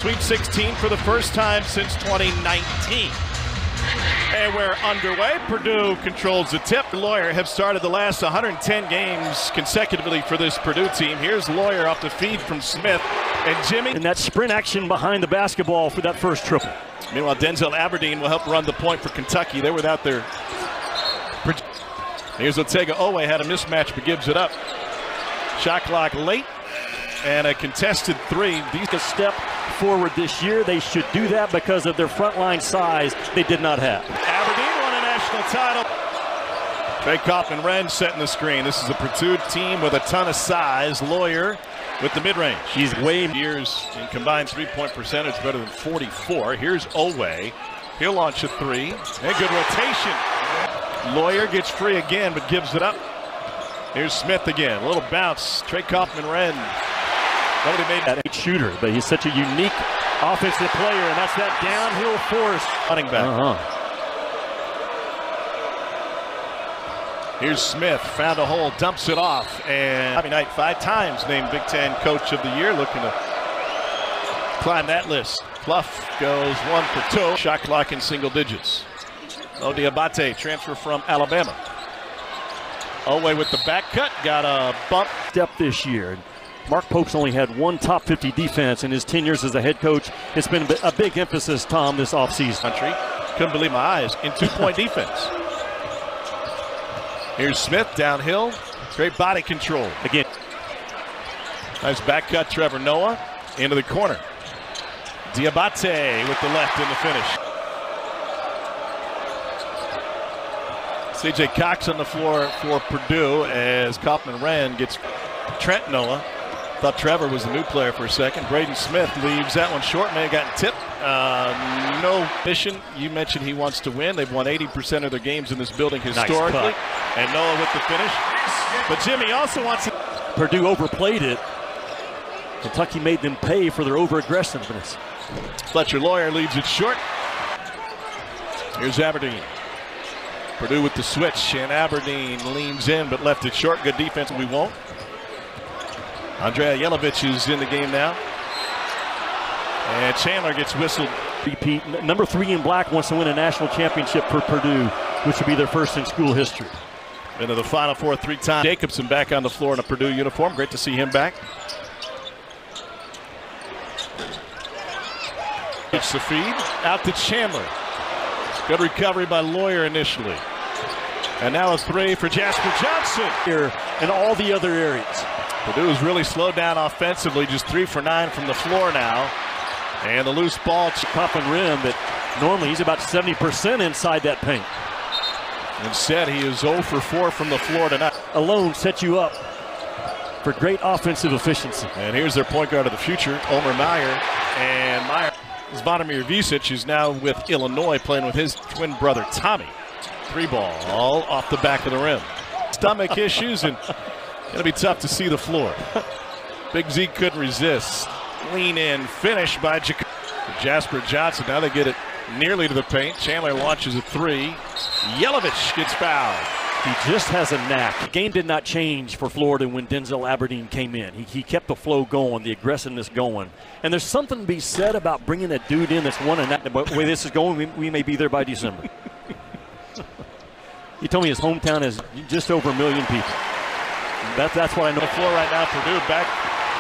Sweet 16 for the first time since 2019. And we're underway. Purdue controls the tip. Lawyer have started the last 110 games consecutively for this Purdue team. Here's Lawyer off the feed from Smith and Jimmy. And that sprint action behind the basketball for that first triple. Meanwhile, Denzel Aberdeen will help run the point for Kentucky. They were without their... Here's Otega Owe, had a mismatch but gives it up. Shot clock late and a contested three. These a step forward this year. They should do that because of their frontline size they did not have. Aberdeen won a national title. Trey Kaufman-Renn setting the screen. This is a Purdue team with a ton of size. Lawyer with the mid-range. He's way years in combined three-point percentage, better than 44. Here's Owe. He'll launch a three. And good rotation. Lawyer gets free again, but gives it up. Here's Smith again. A little bounce. Trey Kaufman-Renn. Nobody made that shooter, but he's such a unique offensive player, and that's that downhill force. Running back. Here's Smith. Found a hole, dumps it off, and Bobby Knight 5 times named Big Ten Coach of the Year, looking to climb that list. Clough goes 1 for 2. Shot clock in single digits. Odiabate, transfer from Alabama. Owe with the back cut, got a bump. Step this year. Mark Pope's only had one top 50 defense in his 10 years as a head coach. It's been a big emphasis, Tom, this offseason. Country, couldn't believe my eyes, in 2-point defense. Here's Smith downhill, great body control. Again. Nice back cut, Trevor Noah into the corner. Diabate with the left in the finish. C.J. Cox on the floor for Purdue as Kaufman-Renn gets Trent Noah. Thought Trevor was the new player for a second. Braden Smith leaves that one short. May have gotten tipped. No mission. You mentioned he wants to win. They've won 80% of their games in this building historically. Nice. And Noah with the finish. But Jimmy also wants to... Purdue overplayed it. Kentucky made them pay for their over-aggressiveness. Fletcher Lawyer leaves it short. Here's Aberdeen. Purdue with the switch, and Aberdeen leans in but left it short. Good defense, we won't. Andrea Jelovich is in the game now. And Chandler gets whistled. Repeat, number 3 in black wants to win a national championship for Purdue, which would be their first in school history. Into the Final Four 3 times. Jacobson back on the floor in a Purdue uniform. Great to see him back. It's the feed. Out to Chandler. Good recovery by Lawyer initially. And now a 3 for Jasper Johnson. Here in all the other areas. Purdue has really slowed down offensively, just 3 for 9 from the floor now. And the loose ball. Kaufman-Renn, but normally he's about 70% inside that paint. Instead, he is 0 for 4 from the floor tonight. Alone sets you up for great offensive efficiency. And here's their point guard of the future, Omer Meyer. And Meyer, Zvonimir Visic, is now with Illinois, playing with his twin brother, Tommy. 3-ball, all off the back of the rim. Stomach issues, and it'll be tough to see the floor. Big Z couldn't resist. Lean in, finish by Jasper Johnson. Now they get it nearly to the paint. Chandler launches a 3. Jelovich gets fouled. He just has a knack. The game did not change for Florida when Denzel Aberdeen came in. He kept the flow going, the aggressiveness going. And there's something to be said about bringing a dude in that's won, and that, the way this is going, we may be there by December. He told me his hometown has just over 1 million people. That's what I know. The floor right now, Purdue back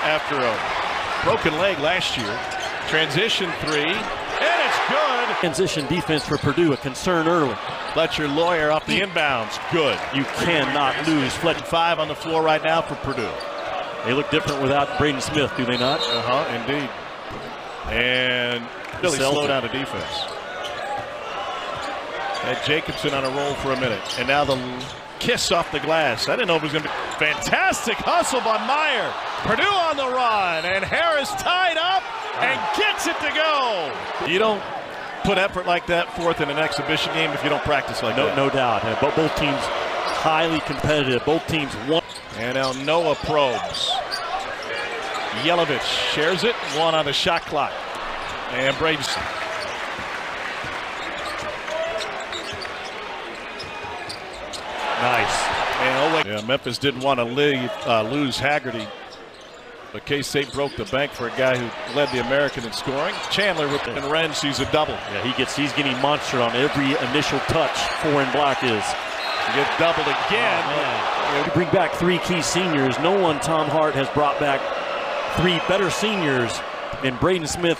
after a broken leg last year. Transition 3, and it's good. Transition defense for Purdue, a concern early. Fletcher Lawyer off the inbounds, good. You cannot lose. Fletcher 5 on the floor right now for Purdue. They look different without Braden Smith, do they not? Indeed. And really slow down the defense. Had Jacobson on a roll for a minute. And now the kiss off the glass. I didn't know it was going to be fantastic hustle by Meyer. Purdue on the run, and Harris tied up and gets it to go. You don't put effort like that forth in an exhibition game if you don't practice like that. No doubt. But both teams highly competitive. Both teams won. And now Noah probes. Jelovich shares it. 1 on the shot clock. And Braden. Nice. And Memphis didn't want to lose Haggerty But K-State broke the bank for a guy who led the American in scoring. Chandler with and Wren sees a double. Yeah, he's getting monstered on every initial touch. 4 in black is. You get doubled again. You bring back 3 key seniors. No one, Tom Hart, has brought back 3 better seniors than Braden Smith.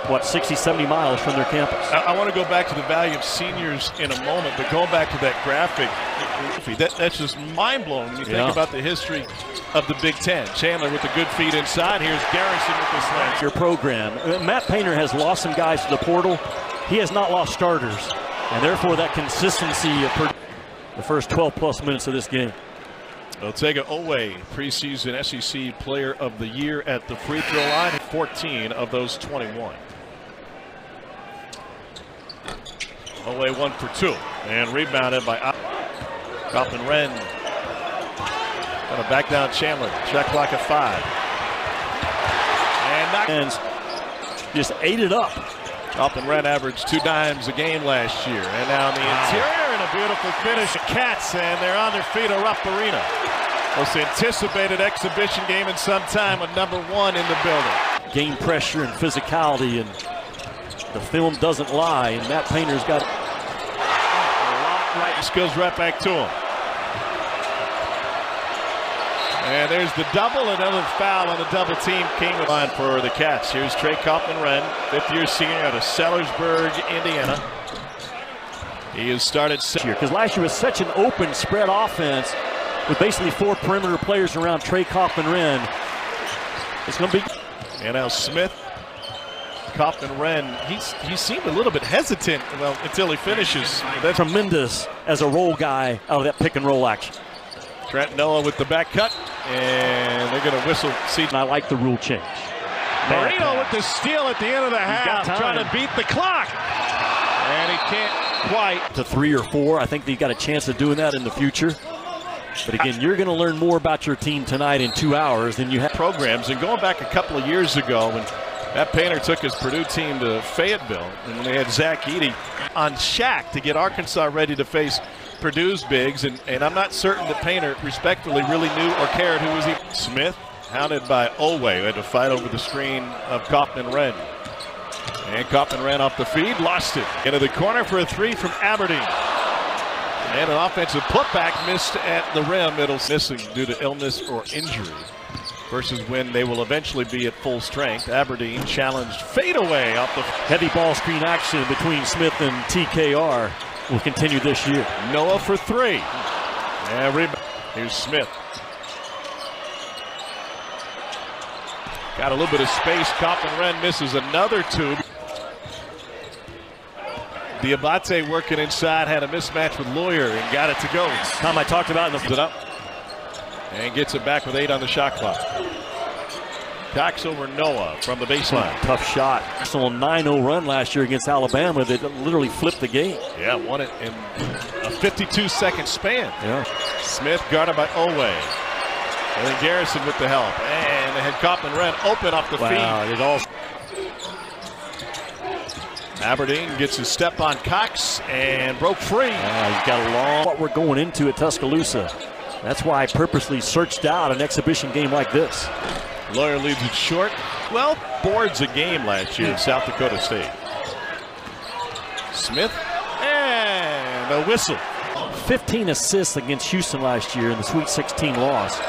What, 60, 70 miles from their campus. I want to go back to the value of seniors in a moment, but going back to that graphic, that's just mind-blowing when you think about the history of the Big Ten. Chandler with the good feed inside. Here's Garrison with the slant. Your program. Matt Painter has lost some guys to the portal. He has not lost starters, and therefore that consistency of the first 12-plus minutes of this game. Otega Owe, preseason SEC Player of the Year at the free throw line. 14 of those 21. Owe 1 for 2 and rebounded by Kaufman-Wren. Gonna back down Chandler. Shot clock at 5. And just ate it up. Kaufman-Wren averaged 2 dimes a game last year. And now in the interior, and a beautiful finish. The Cats, and they're on their feet at Rupp Arena. Most anticipated exhibition game in some time with #1 in the building. Game pressure and physicality, and the film doesn't lie. And Matt Painter's got a lot right. This goes right back to him. And there's the double. Another foul on the double team came in line for the Cats. Here's Trey Kaufman-Wren, 5th-year senior out of Sellersburg, Indiana. He has started this year because last year was such an open spread offense with basically 4 perimeter players around Trey Kaufman-Wren. It's going to be. And now Smith, Kaufman-Wren, he seemed a little bit hesitant, well, until he finishes. That's tremendous as a roll guy out of that pick and roll action. Trent Noah with the back cut, and they're going to whistle. And I like the rule change. Marino with the steal at the end of the half, trying to beat the clock. And he can't quite. To 3 or 4, I think they got a chance of doing that in the future. But again, you're going to learn more about your team tonight in 2 hours than you have. Programs, and going back a couple of years ago when Matt Painter took his Purdue team to Fayetteville, and when they had Zach Edey on Shaq to get Arkansas ready to face Purdue's bigs, and I'm not certain that Painter respectfully really knew or cared who was he. Smith, hounded by Owe, who had to fight over the screen of Kaufman-Wren. And Kaufman-Wren off the feed, lost it. Into the corner for a 3 from Aberdeen. And an offensive putback missed at the rim. It'll missing due to illness or injury versus when they will eventually be at full strength. Aberdeen challenged fadeaway off the heavy ball screen action between Smith and TKR will continue this year. Noah for 3. And rebound. Here's Smith. Got a little bit of space. Kaufman-Wren misses another 2. Diabate working inside, had a mismatch with Lawyer and got it to go. Tom, I talked about in the up and gets it back with 8 on the shot clock. Cox over Noah from the baseline. Tough shot. So a 9-0 run last year against Alabama that literally flipped the game. Yeah, won it in a 52-second span. Yeah. Smith guarded by Owe. And then Garrison with the help. And they had Kaufman-Wren open off the feed. It all. Aberdeen gets his step on Cox and broke free. He's got a long. What we're going into at Tuscaloosa. That's why I purposely searched out an exhibition game like this. Lawyer leaves it short. Well, boards a game last year in South Dakota State. Smith and a whistle. 15 assists against Houston last year in the Sweet 16 loss.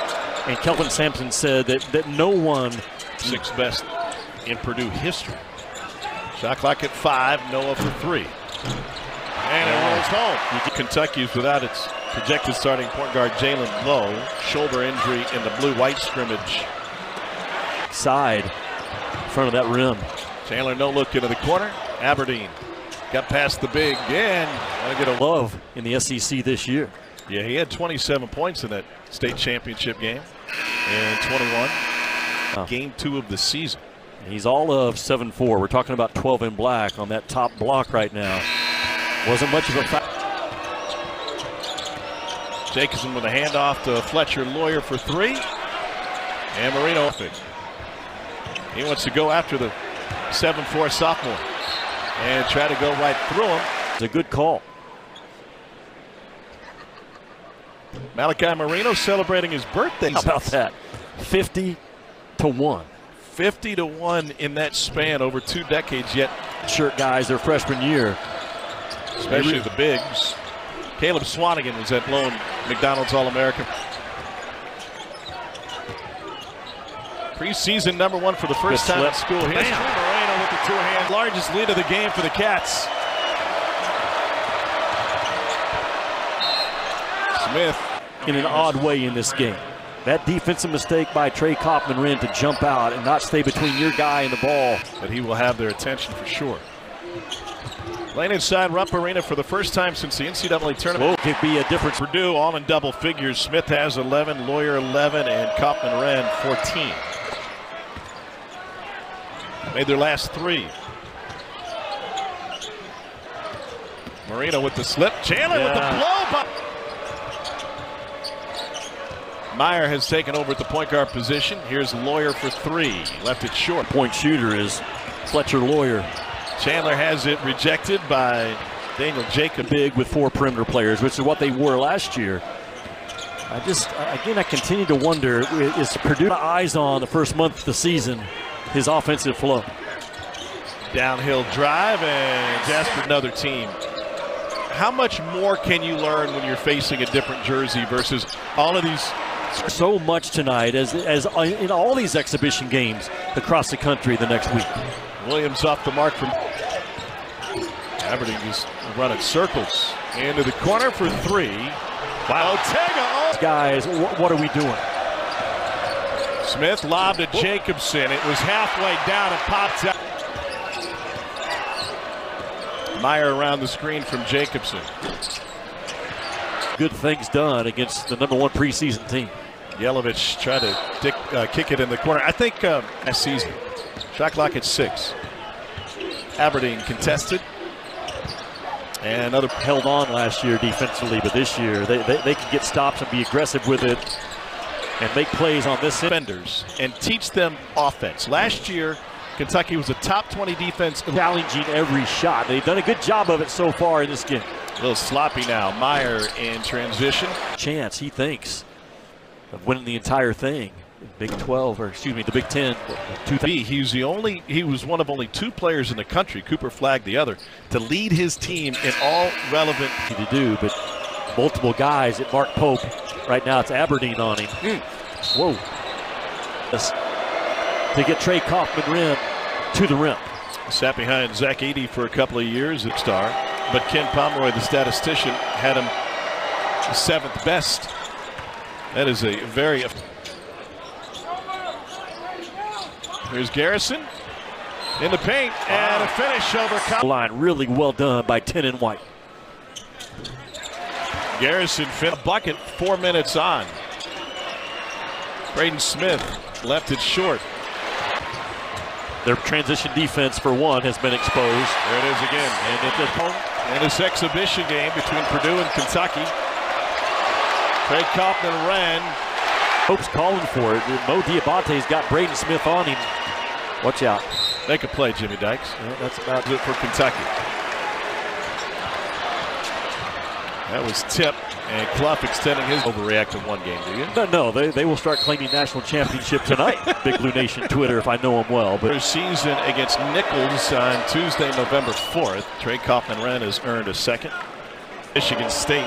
And Kelvin Sampson said that no one. 6th best in Purdue history. Shot clock at 5, Noah for 3. And it rolls home. Kentucky's without its projected starting point guard Jalen Lowe. Shoulder injury in the blue-white scrimmage. Side in front of that rim. Chandler no look into the corner. Aberdeen got past the big and get a love in the SEC this year. Yeah, he had 27 points in that state championship game in 21. Game 2 of the season. He's all of 7'4". We're talking about 12 in black on that top block right now. Wasn't much of a foul. Jacobson with a handoff to Fletcher Lawyer for 3. And Marino. He wants to go after the 7'4" sophomore and try to go right through him. It's a good call. Malachi Marino celebrating his birthday. How about that? 50 50-1. 50-1 in that span over 2 decades yet. Shirt guys their freshman year. Especially the bigs. Caleb Swanigan was that lone McDonald's All-American. Preseason #1 for the first time in school history. Moreno with the 2-hand. Largest lead of the game for the Cats. Smith. In an odd way in this game. That defensive mistake by Trey Kaufman-Renn to jump out and not stay between your guy and the ball. But he will have their attention for sure. Playing inside Rupp Arena for the first time since the NCAA tournament. Could be a difference. Purdue all in double figures. Smith has 11, Lawyer 11, and Kaufman-Renn 14. Made their last 3. Marino with the slip. Chandler with the blow. But Meyer has taken over at the point guard position. Here's Lawyer for 3. Left it short. Point shooter is Fletcher Lawyer. Chandler has it rejected by Daniel Jacob. Big with 4 perimeter players, which is what they were last year. I continue to wonder, is Purdue eyes on the first month of the season, his offensive flow? Downhill drive and Jasper, another team. How much more can you learn when you're facing a different jersey versus all of these? So much tonight as in all these exhibition games across the country the next week. Williams off the mark from Aberdeen, just running circles into the corner for 3. Wow, Ortega. Guys, what are we doing? Smith lobbed to Jacobson. It was halfway down and popped out. Meyer around the screen from Jacobson. Good things done against the #1 preseason team. Yelovich tried to kick it in the corner. I think last season, shot clock at 6. Aberdeen contested. And another held on last year defensively, but this year they can get stops and be aggressive with it and make plays on this defenders and teach them offense. Last year, Kentucky was a top 20 defense. Challenging every shot. They've done a good job of it so far in this game. A little sloppy now. Meyer in transition. Chance, he thinks, of winning the entire thing. Big 12, or excuse me, the Big 10. He was one of only 2 players in the country, Cooper flagged the other, to lead his team in all relevant. To do, but multiple guys at Mark Pope. Right now it's Aberdeen on him. Whoa. To get Trey Kaufman-Renn to the rim. Sat behind Zach Edey for a couple of years at Star, but Ken Pomeroy, the statistician, had him 7th best. That is a very... Here's Garrison in the paint and a finish over line. Really well done by Tenon White. Garrison fit a bucket 4 minutes on. Braden Smith left it short. Their transition defense, for one, has been exposed. There it is again. And in this exhibition game between Purdue and Kentucky, Trey Kaufman-Renn. Pope's calling for it. Mo Diabate's got Braden Smith on him. Watch out. Make a play, Jimmy Dykes. Yeah, that's about it for Kentucky. That was tip, and Clough extending his overreact in one game, do you? No, they will start claiming national championship tonight. Big Blue Nation Twitter, if I know them well. But their season against Nichols on Tuesday, November 4th. Trey Kaufman-Renn has earned a 2nd. Michigan State,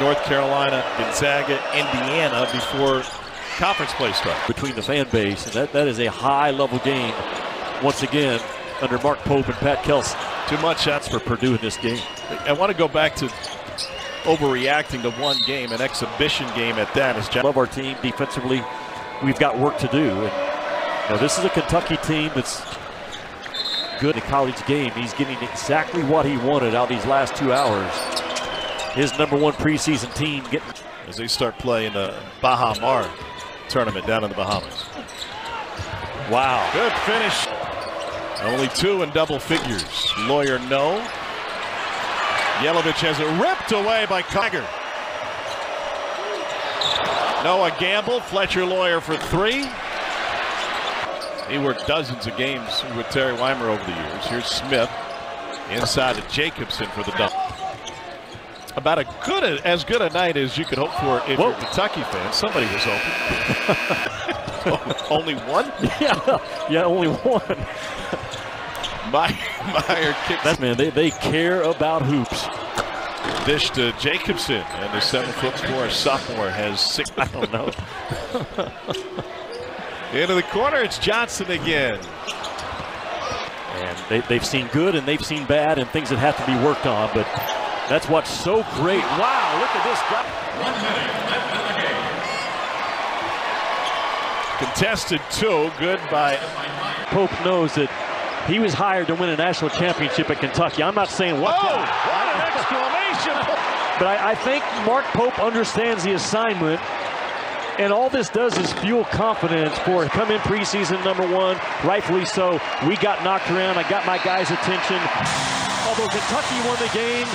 North Carolina, Gonzaga, Indiana before conference play starts. Between the fan base, and that is a high-level game. Once again, under Mark Pope and Pat Kelsey. Too much shots for Purdue in this game. I want to go back to overreacting to one game, an exhibition game at that. I love our team defensively. We've got work to do. And this is a Kentucky team that's good in a college game. He's getting exactly what he wanted out these last 2 hours. His #1 preseason team getting as they start playing the Baha Mar tournament down in the Bahamas. Wow. Good finish. Only 2 in double figures. Lawyer no. Yelovich has it ripped away by Kiger. Noah Gamble, Fletcher Lawyer for 3. He worked dozens of games with Terry Weimer over the years. Here's Smith inside to Jacobson for the dunk. About as good a night as you could hope for if you're a Kentucky fan. Somebody was open. Only one? Yeah, only one. Meyer kicks. That's, man, they care about hoops. Dish to Jacobson, and the 7'4" sophomore has 6. I don't know. Into the corner, it's Johnson again. And they've seen good and they've seen bad and things that have to be worked on, but that's what's so great. Wow, look at this guy. 1 minute. Contested 2, good by. Pope knows that he was hired to win a national championship at Kentucky. I'm not saying what. Oh, what an exclamation! But I think Mark Pope understands the assignment, and all this does is fuel confidence for him. Come in preseason #1, rightfully so. We got knocked around. I got my guys' attention. Although Kentucky won the game,